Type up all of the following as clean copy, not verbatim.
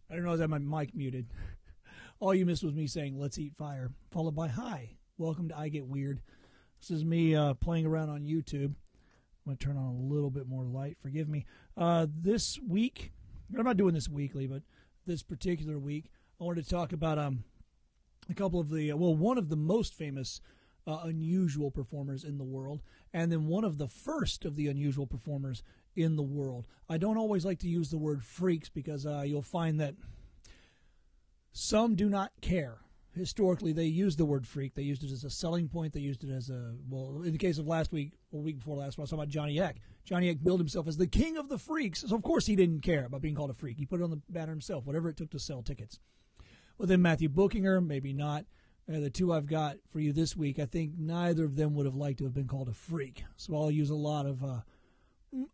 I didn't realize I had my mic muted. All you missed was me saying, let's eat fire, followed by, hi, welcome to I Get Weird. This is me playing around on YouTube. I'm going to turn on a little bit more light. Forgive me. This week, I'm not doing this weekly, but this particular week, I wanted to talk about a couple of one of the most famous unusual performers in the world, and then one of the first of the unusual performers in the world. I don't always like to use the word freaks because you'll find that some do not care. Historically, they used the word freak. They used it as a selling point. They used it as in the case of last week, or week before last, I was talking about Johnny Eck. Johnny Eck billed himself as the king of the freaks. So, of course, he didn't care about being called a freak. He put it on the banner himself, whatever it took to sell tickets. Well, then Matthew Bookinger, maybe not. The two I've got for you this week, I think neither of them would have liked to have been called a freak. So I'll use a lot of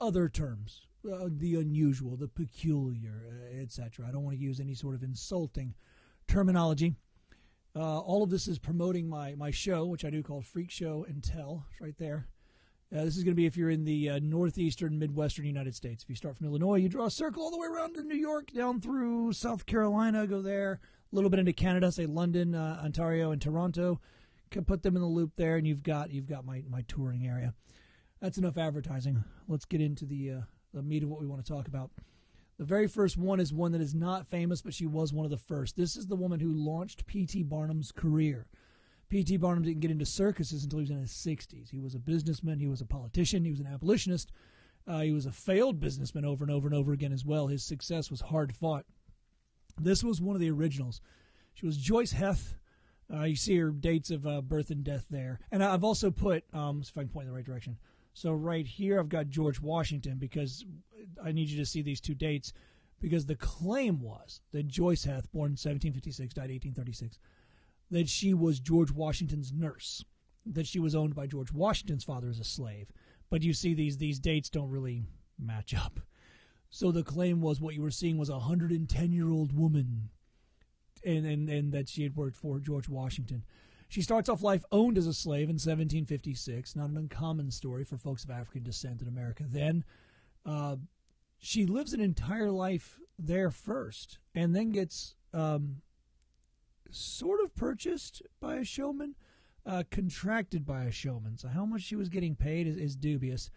other terms, the unusual, the peculiar, etc. I don't want to use any sort of insulting terminology. All of this is promoting my show, which I do called FreakShow and Tell. It's right there. This is going to be if you're in the northeastern, midwestern United States. If you start from Illinois, you draw a circle all the way around to New York, down through South Carolina, go there, a little bit into Canada, say London, Ontario, and Toronto. Can put them in the loop there, and you've got my touring area. That's enough advertising. Let's get into the meat of what we want to talk about. The very first one is one that is not famous, but she was one of the first. This is the woman who launched P.T. Barnum's career. P.T. Barnum didn't get into circuses until he was in his 60s. He was a businessman. He was a politician. He was an abolitionist. He was a failed businessman over and over and over again as well. His success was hard fought. This was one of the originals. She was Joice Heth. You see her dates of birth and death there. And I've also put, see if I can point in the right direction. So right here I've got George Washington because I need you to see these two dates because the claim was that Joice Heth, born in 1756, died 1836, that she was George Washington's nurse, that she was owned by George Washington's father as a slave. But you see these dates don't really match up. So the claim was what you were seeing was a 110-year-old woman and that she had worked for George Washington. She starts off life owned as a slave in 1756, not an uncommon story for folks of African descent in America then. She lives an entire life there first and then gets sort of purchased by a showman, contracted by a showman. So how much she was getting paid is dubious.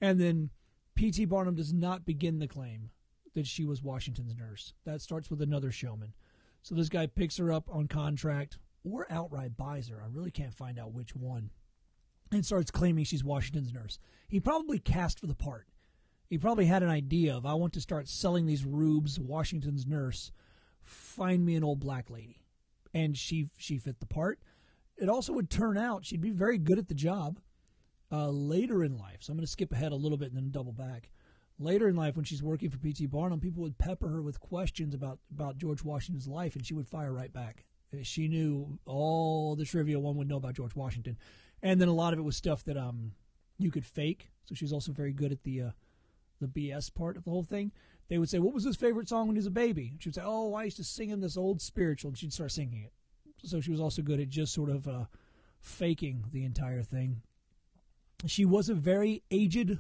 And then P.T. Barnum does not begin the claim that she was Washington's nurse. That starts with another showman. So this guy picks her up on contract or outright buys her. I really can't find out which one. And starts claiming she's Washington's nurse. He probably cast for the part. He probably had an idea of, I want to start selling these rubes, Washington's nurse. Find me an old black lady. And she fit the part. It also would turn out she'd be very good at the job later in life. So I'm going to skip ahead a little bit and then double back. Later in life, when she's working for P.T. Barnum, people would pepper her with questions about George Washington's life, and she would fire right back. She knew all the trivia one would know about George Washington. And then a lot of it was stuff that you could fake. So she was also very good at the BS part of the whole thing. They would say, what was his favorite song when he was a baby? She would say, oh, I used to sing him this old spiritual, and she'd start singing it. So she was also good at just sort of faking the entire thing. She was a very aged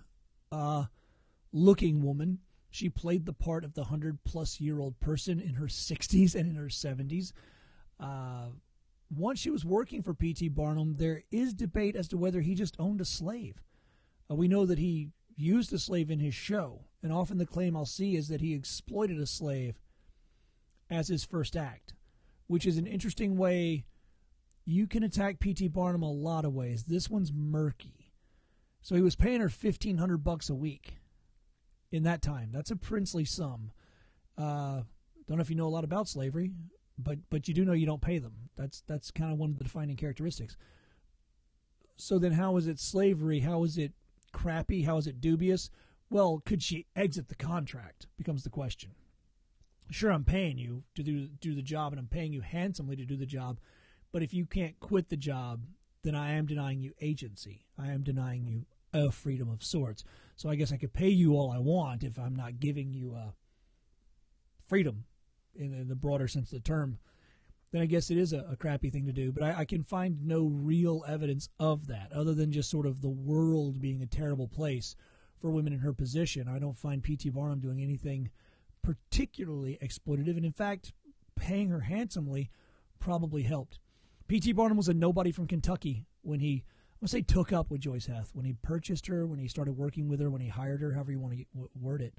looking woman. She played the part of the 100-plus-year-old person in her 60s and in her 70s. Once she was working for P.T. Barnum, there is debate as to whether he just owned a slave. We know that he used a slave in his show, and often the claim I'll see is that he exploited a slave as his first act, which is an interesting way. You can attack P.T. Barnum a lot of ways. This one's murky. So he was paying her $1,500 a week in that time. That's a princely sum. Don't know if you know a lot about slavery, but you do know you don't pay them. That's kind of one of the defining characteristics. So then how is it slavery? How is it crappy? How is it dubious? Well, could she exit the contract becomes the question. Sure, I'm paying you to do the job, and I'm paying you handsomely to do the job, but if you can't quit the job, then I am denying you agency. I am denying you a freedom of sorts. So I guess I could pay you all I want if I'm not giving you freedom in the broader sense of the term. Then I guess it is a crappy thing to do. But I can find no real evidence of that other than just sort of the world being a terrible place for women in her position. I don't find P.T. Barnum doing anything particularly exploitative, and in fact, paying her handsomely probably helped. P.T. Barnum was a nobody from Kentucky when he, I would say, took up with Joice Heth, when he purchased her, when he started working with her, when he hired her, however you want to word it.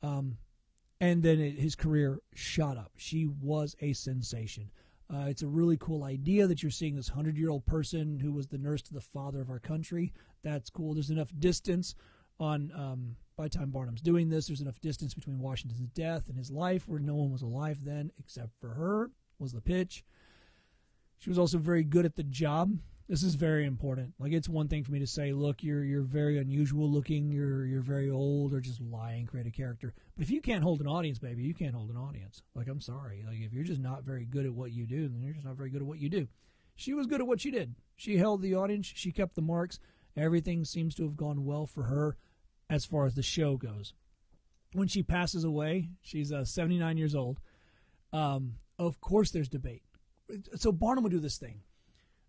And then his career shot up. She was a sensation. It's a really cool idea that you're seeing this 100-year-old person who was the nurse to the father of our country. That's cool. There's enough distance on by the time Barnum's doing this. There's enough distance between Washington's death and his life, where no one was alive then except for her, was the pitch. She was also very good at the job. This is very important. Like, it's one thing for me to say, look, you're very unusual looking, you're very old, or just lie and create a character. But if you can't hold an audience, baby, you can't hold an audience. Like, I'm sorry. Like, if you're just not very good at what you do, then you're just not very good at what you do. She was good at what she did. She held the audience. She kept the marks. Everything seems to have gone well for her as far as the show goes. When she passes away, she's 79 years old. Of course there's debate. So Barnum would do this thing.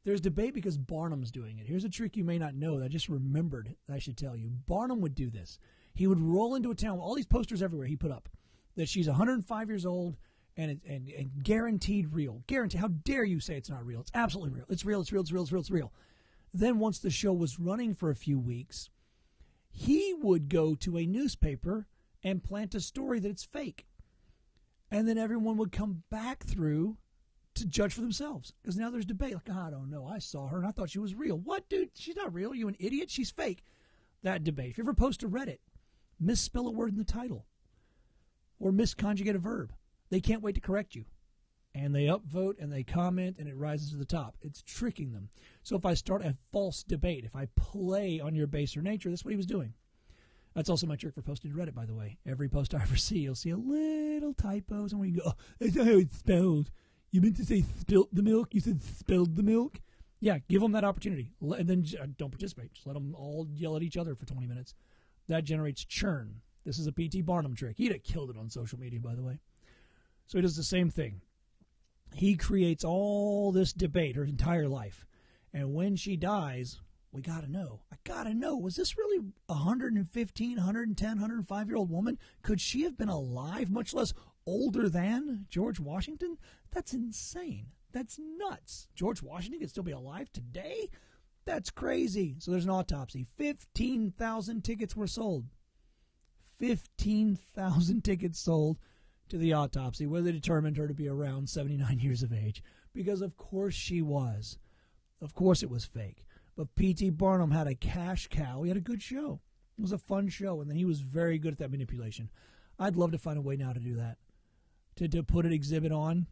There's debate because Barnum's doing it. Here's a trick you may not know that I just remembered I should tell you. Barnum would do this. He would roll into a town with all these posters everywhere he put up that she's 105 years old and guaranteed real. Guaranteed. How dare you say it's not real? It's absolutely real. It's real. It's real. It's real. It's real. It's real. Then once the show was running for a few weeks, he would go to a newspaper and plant a story that it's fake. And then everyone would come back through to judge for themselves, because now there's debate. Like, I don't know, I saw her and I thought she was real. What, dude? She's not real. Are you an idiot? She's fake. That debate. If you ever post to Reddit, misspell a word in the title or misconjugate a verb, they can't wait to correct you. And they upvote and they comment and it rises to the top. It's tricking them. So if I start a false debate, if I play on your baser nature, that's what he was doing. That's also my trick for posting to Reddit, by the way. Every post I ever see, you'll see a little typos, and we go, oh, that's not how it's spelled. You meant to say spilt the milk? You said spilled the milk? Yeah, give them that opportunity. And then don't participate. Just let them all yell at each other for 20 minutes. That generates churn. This is a P.T. Barnum trick. He'd have killed it on social media, by the way. So he does the same thing. He creates all this debate her entire life. And when she dies, we got to know. I got to know. Was this really 115, 110, 105-year-old woman? Could she have been alive, much less older than George Washington? That's insane. That's nuts. George Washington could still be alive today? That's crazy. So there's an autopsy. 15,000 tickets were sold. 15,000 tickets sold to the autopsy, where they determined her to be around 79 years of age. Because of course she was. Of course it was fake. But P.T. Barnum had a cash cow. He had a good show. It was a fun show, and then he was very good at that manipulation. I'd love to find a way now to do that. To put an exhibit on,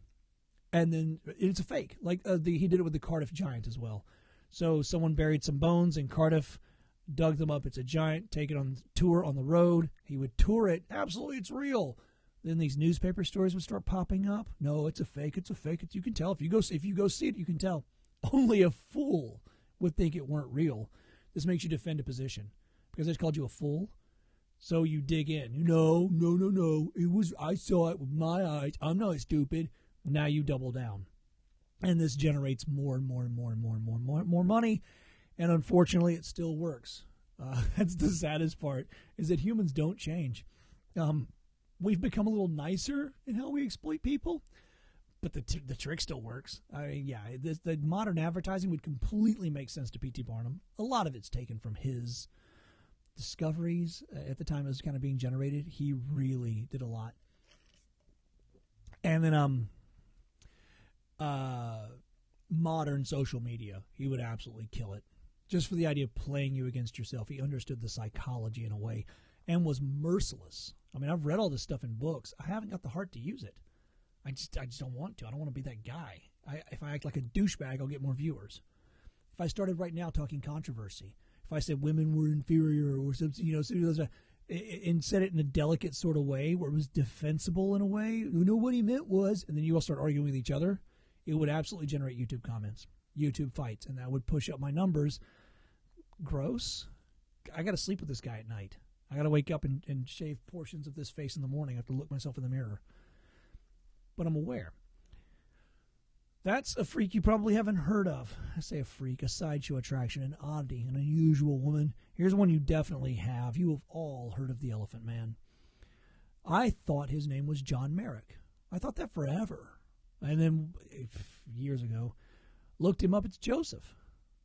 and then it's a fake. Like he did it with the Cardiff Giant as well. So someone buried some bones in Cardiff, dug them up. It's a giant. Take it on tour on the road. He would tour it. Absolutely, it's real. Then these newspaper stories would start popping up. No, it's a fake. It's a fake. You can tell if you go see it. You can tell. Only a fool would think it weren't real. This makes you defend a position because they called you a fool. So you dig in. No. It was. I saw it with my eyes. I'm not stupid. Now you double down, and this generates more and more and more and more and more money. And unfortunately, it still works. That's the saddest part, is that humans don't change. We've become a little nicer in how we exploit people, but the trick still works. I mean, yeah, the modern advertising would completely make sense to P.T. Barnum. A lot of it's taken from his discoveries at the time it was kind of being generated. He really did a lot. And then modern social media, he would absolutely kill it. Just for the idea of playing you against yourself. He understood the psychology in a way and was merciless. I mean, I've read all this stuff in books. I haven't got the heart to use it. I just don't want to. I don't want to be that guy. If I act like a douchebag, I'll get more viewers. If I started right now talking controversy, if I said women were inferior or something, and said it in a delicate sort of way where it was defensible in a way, what he meant was, and then you all start arguing with each other, it would absolutely generate YouTube comments, YouTube fights, and that would push up my numbers. Gross. I got to sleep with this guy at night. I got to wake up and shave portions of this face in the morning. I have to look myself in the mirror. But I'm aware. That's a freak you probably haven't heard of. I say a freak, a sideshow attraction, an oddity, an unusual woman. Here's one you definitely have. You have all heard of the Eelephant Man. I thought his name was John Merrick. I thought that forever. And then years ago, looked him up. It's Joseph.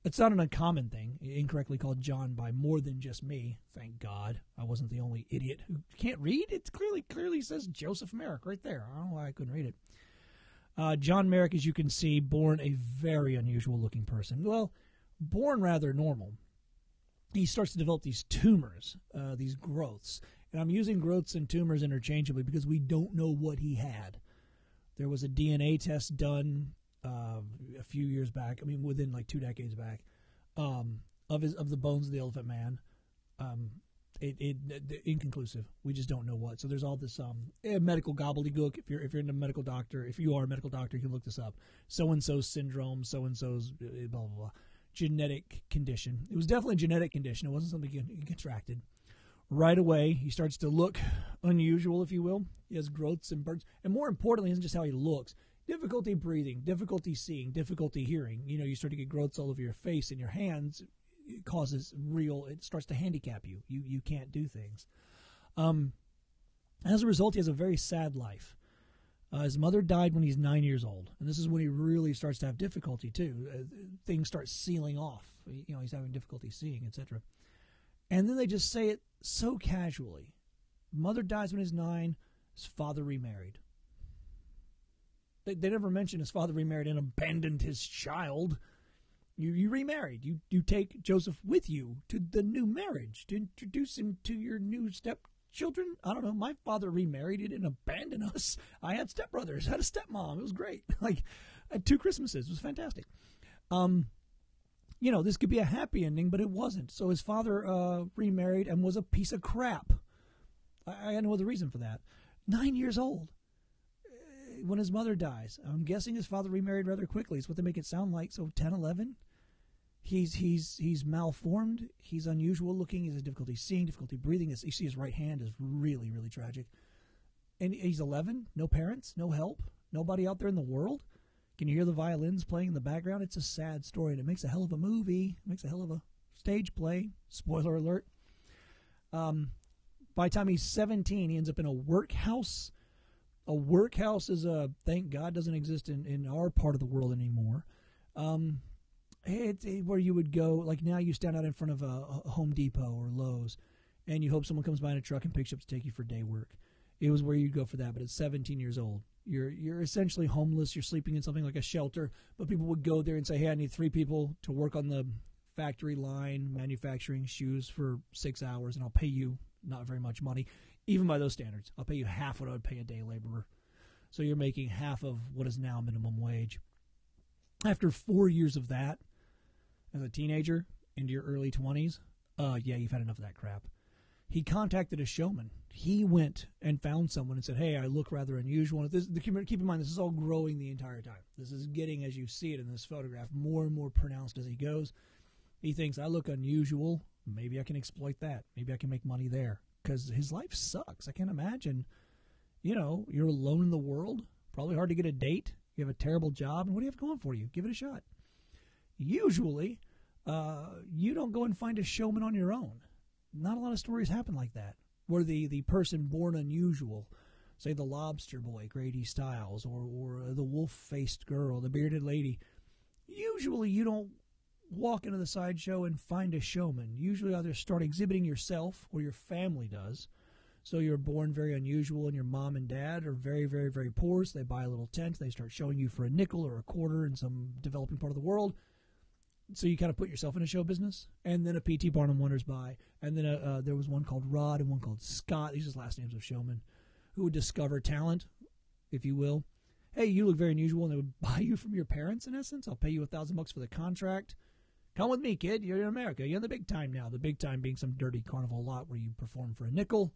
It's not an uncommon thing, incorrectly called John by more than just me. Thank God I wasn't the only idiot who can't read. It clearly says Joseph Merrick right there. I don't know why I couldn't read it. John Merrick, as you can see, born a very unusual-looking person. Well, born rather normal. He starts to develop these tumors, these growths. And I'm using growths and tumors interchangeably because we don't know what he had. There was a DNA test done a few years back. I mean, within like 2 decades back, of the bones of the Eelephant Man. Inconclusive. We just don't know what. So there's all this medical gobbledygook. If you're a medical doctor, if you are a medical doctor, you can look this up. So and so's syndrome. So and so's blah blah blah. Genetic condition. It was definitely a genetic condition. It wasn't something he contracted. Right away, he starts to look unusual, if you will. He has growths and burns. And more importantly, isn't just how he looks. Difficulty breathing, difficulty seeing, difficulty hearing. You know, you start to get growths all over your face and your hands. It starts to handicap you. You can't do things. As a result, he has a very sad life. His mother died when he's 9 years old. And this is when he really starts to have difficulty, too. Things start sealing off. You know, he's having difficulty seeing, etc. And then they just say it so casually. Mother dies when he's 9. His father remarried. They never mention his father remarried and abandoned his child. You remarried. You take Joseph with you to the new marriage to introduce him to your new stepchildren. I don't know. My father remarried. He didn't abandon us. I had stepbrothers. I had a stepmom. It was great. Like, I had 2 Christmases. It was fantastic. You know, this could be a happy ending, but it wasn't. So his father remarried and was a piece of crap. I had no other reason for that. 9 years old when his mother dies. I'm guessing his father remarried rather quickly. It's what they make it sound like. So 10, 11. He's malformed. He's unusual looking. He has difficulty seeing, difficulty breathing. You see his right hand is really, really tragic. And he's 11. No parents, no help, nobody out there in the world. Can you hear the violins playing in the background? It's a sad story, and it makes a hell of a movie. It makes a hell of a stage play. Spoiler alert. By the time he's 17, he ends up in a workhouse. A workhouse is thank God, doesn't exist in our part of the world anymore. It's where you would go, like now you stand out in front of a Home Depot or Lowe's, and you hope someone comes by in a truck and picks you up to take you for day work. It was where you'd go for that, but at 17 years old. You're essentially homeless. You're sleeping in something like a shelter, but people would go there and say, hey, I need 3 people to work on the factory line manufacturing shoes for 6 hours, and I'll pay you not very much money, even by those standards. I'll pay you half what I would pay a day laborer. So you're making half of what is now minimum wage. After 4 years of that, as a teenager into your early 20s, yeah, you've had enough of that crap. He contacted a showman. He went and found someone and said, hey, I look rather unusual. Keep in mind, this is all growing the entire time. This is getting, as you see it in this photograph, more and more pronounced as he goes. He thinks, I look unusual. Maybe I can exploit that. Maybe I can make money there. Because his life sucks. I can't imagine, you're alone in the world. Probably hard to get a date. You have a terrible job. And what do you have going for you? Give it a shot. Usually, you don't go and find a showman on your own. Not a lot of stories happen like that, where the person born unusual, say the lobster boy, Grady Stiles, or the wolf-faced girl, the bearded lady, usually you don't walk into the sideshow and find a showman. Usually either start exhibiting yourself or your family does. So you're born very unusual and your mom and dad are very, very, very poor, so they buy a little tent. They start showing you for a nickel or a quarter in some developing part of the world. So you kind of put yourself in a show business, and then a P.T. Barnum wanders by, and then there was one called Rod and one called Scott. These are last names of showmen who would discover talent, if you will. Hey, you look very unusual, and they would buy you from your parents, in essence. I'll pay you $1,000 for the contract. Come with me, kid. You're in America. You're in the big time now. The big time being some dirty carnival lot where you perform for a nickel.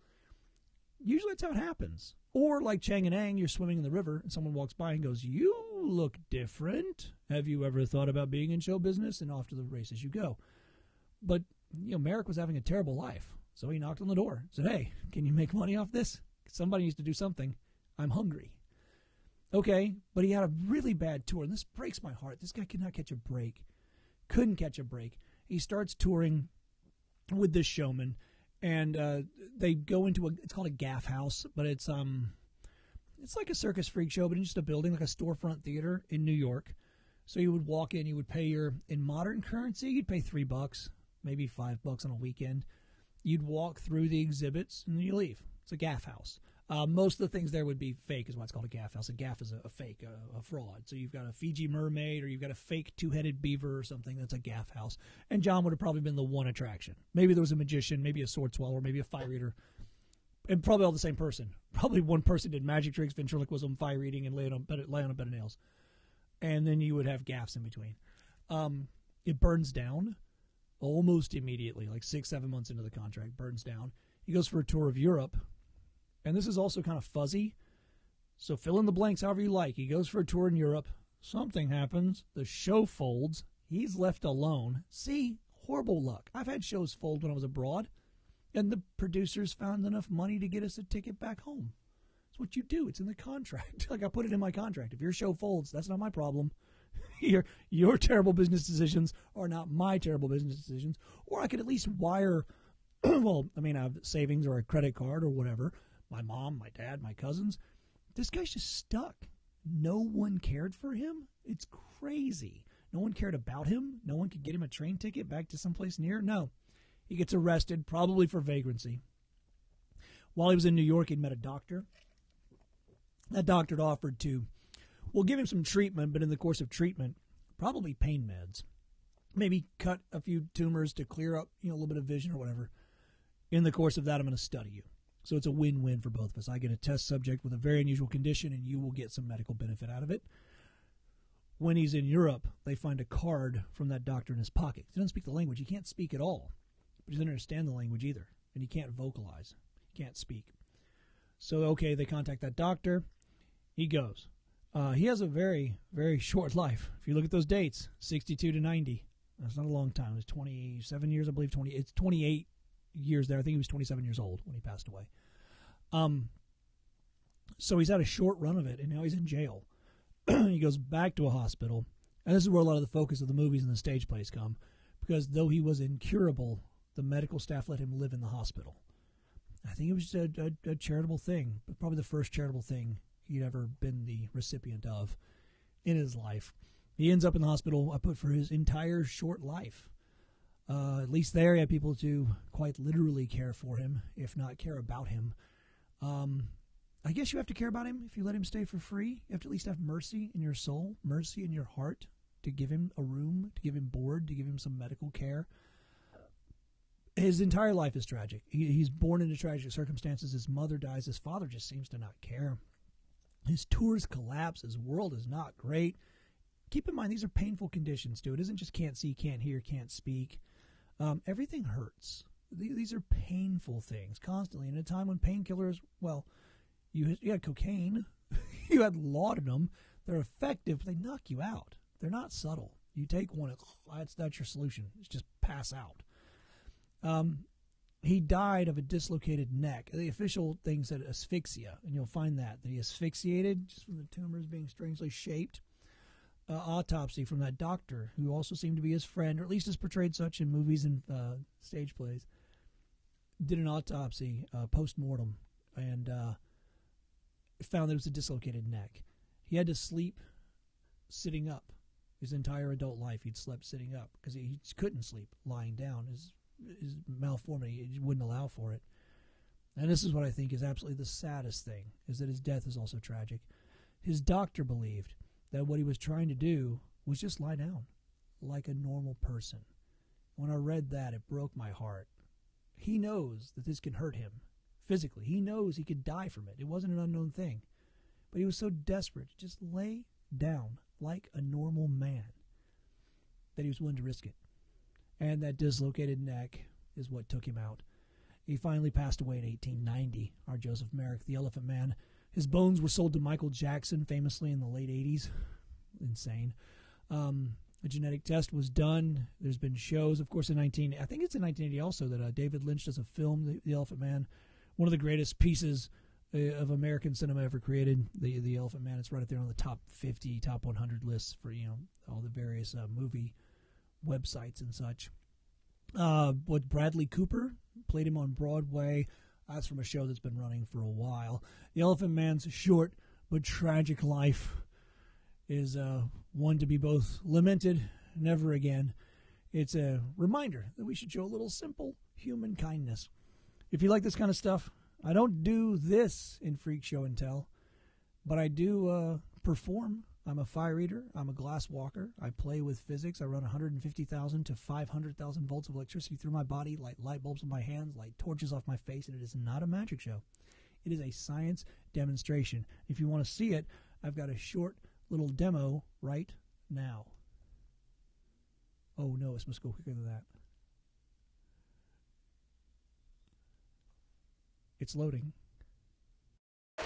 Usually that's how it happens. Or like Chang and Ang, you're swimming in the river, and someone walks by and goes, you look different. Have you ever thought about being in show business? And off to the races you go. But, Merrick was having a terrible life. So he knocked on the door. Said, hey, can you make money off this? Somebody needs to do something. I'm hungry. Okay, but he had a really bad tour, and this breaks my heart. This guy could not catch a break. Couldn't catch a break. He starts touring with this showman, And they go into it's called a gaff house, but it's like a circus freak show, but in just a building, like a storefront theater in New York. So you would walk in, you would pay in modern currency, you'd pay $3, maybe $5 on a weekend. You'd walk through the exhibits and then you leave. It's a gaff house. Most of the things there would be fake, is why it's called a gaff house. A gaff is a fake, a fraud. So you've got a Fiji mermaid, or you've got a fake two-headed beaver or something. That's a gaff house. And John would have probably been the one attraction. Maybe there was a magician, maybe a sword swallower, maybe a fire eater, and probably all the same person. Probably one person did magic tricks, ventriloquism, fire eating, and lay on a bed of nails. And then you would have gaffs in between. It burns down almost immediately, like 6-7 months into the contract, burns down. He goes for a tour of Europe. And this is also kind of fuzzy, so fill in the blanks however you like. He goes for a tour in Europe. Something happens. The show folds. He's left alone. See, horrible luck. I've had shows fold when I was abroad, and the producers found enough money to get us a ticket back home. It's what you do. It's in the contract. Like, I put it in my contract. If your show folds, that's not my problem. Your terrible business decisions are not my terrible business decisions. Or I could at least wire, well, I mean, I have savings or a credit card or whatever. My mom, my dad, my cousins. This guy's just stuck. No one cared for him. It's crazy. No one cared about him. No one could get him a train ticket back to someplace near. No. He gets arrested, probably for vagrancy. While he was in New York, he'd met a doctor. That doctor had offered to, give him some treatment, but in the course of treatment, probably pain meds. Maybe cut a few tumors to clear up, a little bit of vision or whatever. In the course of that, I'm going to study you. So it's a win-win for both of us. I get a test subject with a very unusual condition, and you will get some medical benefit out of it. When he's in Europe, they find a card from that doctor in his pocket. He doesn't speak the language. He can't speak at all. But he doesn't understand the language either. And he can't vocalize. He can't speak. So, okay, they contact that doctor. He goes. He has a very, very short life. If you look at those dates, 62 to 90. That's not a long time. It's 27 years, I believe. It's 28 years there. I think he was 27 years old when he passed away. So he's had a short run of it, and now he's in jail. He goes back to a hospital, and this is where a lot of the focus of the movies and the stage plays come, because though he was incurable, the medical staff let him live in the hospital. I think it was just a charitable thing, but probably the first charitable thing he'd ever been the recipient of in his life. He ends up in the hospital, I put, for his entire short life. At least there, he had people to quite literally care for him, if not care about him. I guess you have to care about him if you let him stay for free. You have to at least have mercy in your soul, mercy in your heart, to give him a room, to give him board, to give him some medical care. His entire life is tragic. He's born into tragic circumstances. His mother dies. His father just seems to not care. His tours collapse. His world is not great. Keep in mind, these are painful conditions, too. It isn't just can't see, can't hear, can't speak. Everything hurts. These are painful things constantly. In a time when painkillers, well, you had cocaine, you had laudanum. They're effective, but they knock you out. They're not subtle. You take one, that's your solution. It's just pass out. He died of a dislocated neck. The official thing said asphyxia, and you'll find that he asphyxiated just from the tumors being strangely shaped. Autopsy from that doctor, who also seemed to be his friend, or at least is portrayed such in movies and stage plays, did an autopsy post-mortem and found that it was a dislocated neck. He had to sleep sitting up. His entire adult life he'd slept sitting up because he couldn't sleep lying down. His malformity wouldn't allow for it. And this is what I think is absolutely the saddest thing, is that his death is also tragic. His doctor believed that what he was trying to do was just lie down like a normal person. When I read that, it broke my heart. He knows that this can hurt him physically. He knows he could die from it. It wasn't an unknown thing. But he was so desperate to just lay down like a normal man that he was willing to risk it. And that dislocated neck is what took him out. He finally passed away in 1890, our Joseph Merrick, the Eelephant Man. His bones were sold to Michael Jackson famously in the late 80s. Insane. A genetic test was done. There's been shows, of course, I think it's in 1980 also, that David Lynch does a film, The Eelephant Man, one of the greatest pieces of American cinema ever created, The Eelephant Man. It's right up there on the top 50, top 100 lists for, all the various movie websites and such. Bradley Cooper Played him on Broadway. That's from a show that's been running for a while. The Eelephant Man's short but tragic life is one to be both lamented, never again. It's a reminder that we should show a little simple human kindness. If you like this kind of stuff, I don't do this in Freak Show and Tell, but I do perform. I'm a fire eater. I'm a glass walker. I play with physics. I run 150,000 to 500,000 volts of electricity through my body, light light bulbs in my hands, light torches off my face, and it is not a magic show. It is a science demonstration. If you want to see it, I've got a short little demo right now. Oh, no, it's supposed to go quicker than that. It's loading.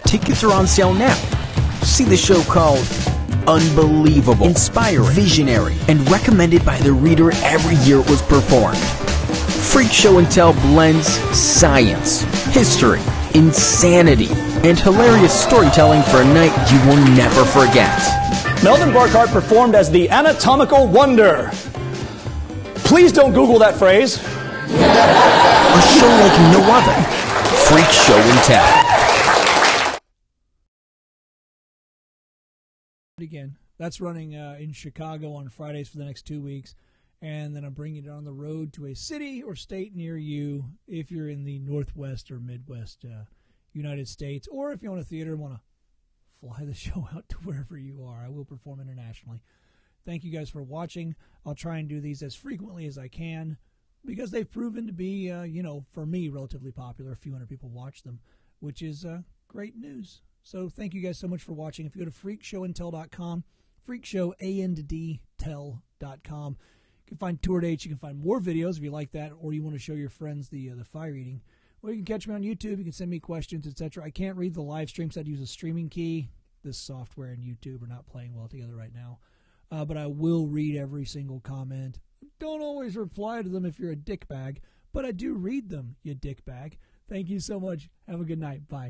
Tickets are on sale now. See the show called Unbelievable, Inspiring, Visionary, and recommended by the reader every year it was performed. Freak Show and Tell blends science, history, insanity, and hilarious storytelling for a night you will never forget. Melvin Burkhart performed as the anatomical wonder. Please don't Google that phrase. A show like no other. Freak Show and Tell. Again, that's running in Chicago on Fridays for the next 2 weeks, and then I'm bringing it on the road to a city or state near you if you're in the Northwest or Midwest United States, or if you own a theater and want to fly the show out to wherever you are. I will perform internationally. Thank you guys for watching. I'll try and do these as frequently as I can because they've proven to be, for me, relatively popular. A few hundred people watch them, which is great news. So thank you guys so much for watching. If you go to freakshowandtell.com, freakshowandtell.com, you can find tour dates. You can find more videos if you like that, or you want to show your friends the fire eating. Or you can catch me on YouTube. You can send me questions, etc. I can't read the live streams. I'd use a streaming key. This software and YouTube are not playing well together right now. But I will read every single comment. Don't always reply to them if you're a dickbag, but I do read them, you dickbag. Thank you so much. Have a good night. Bye.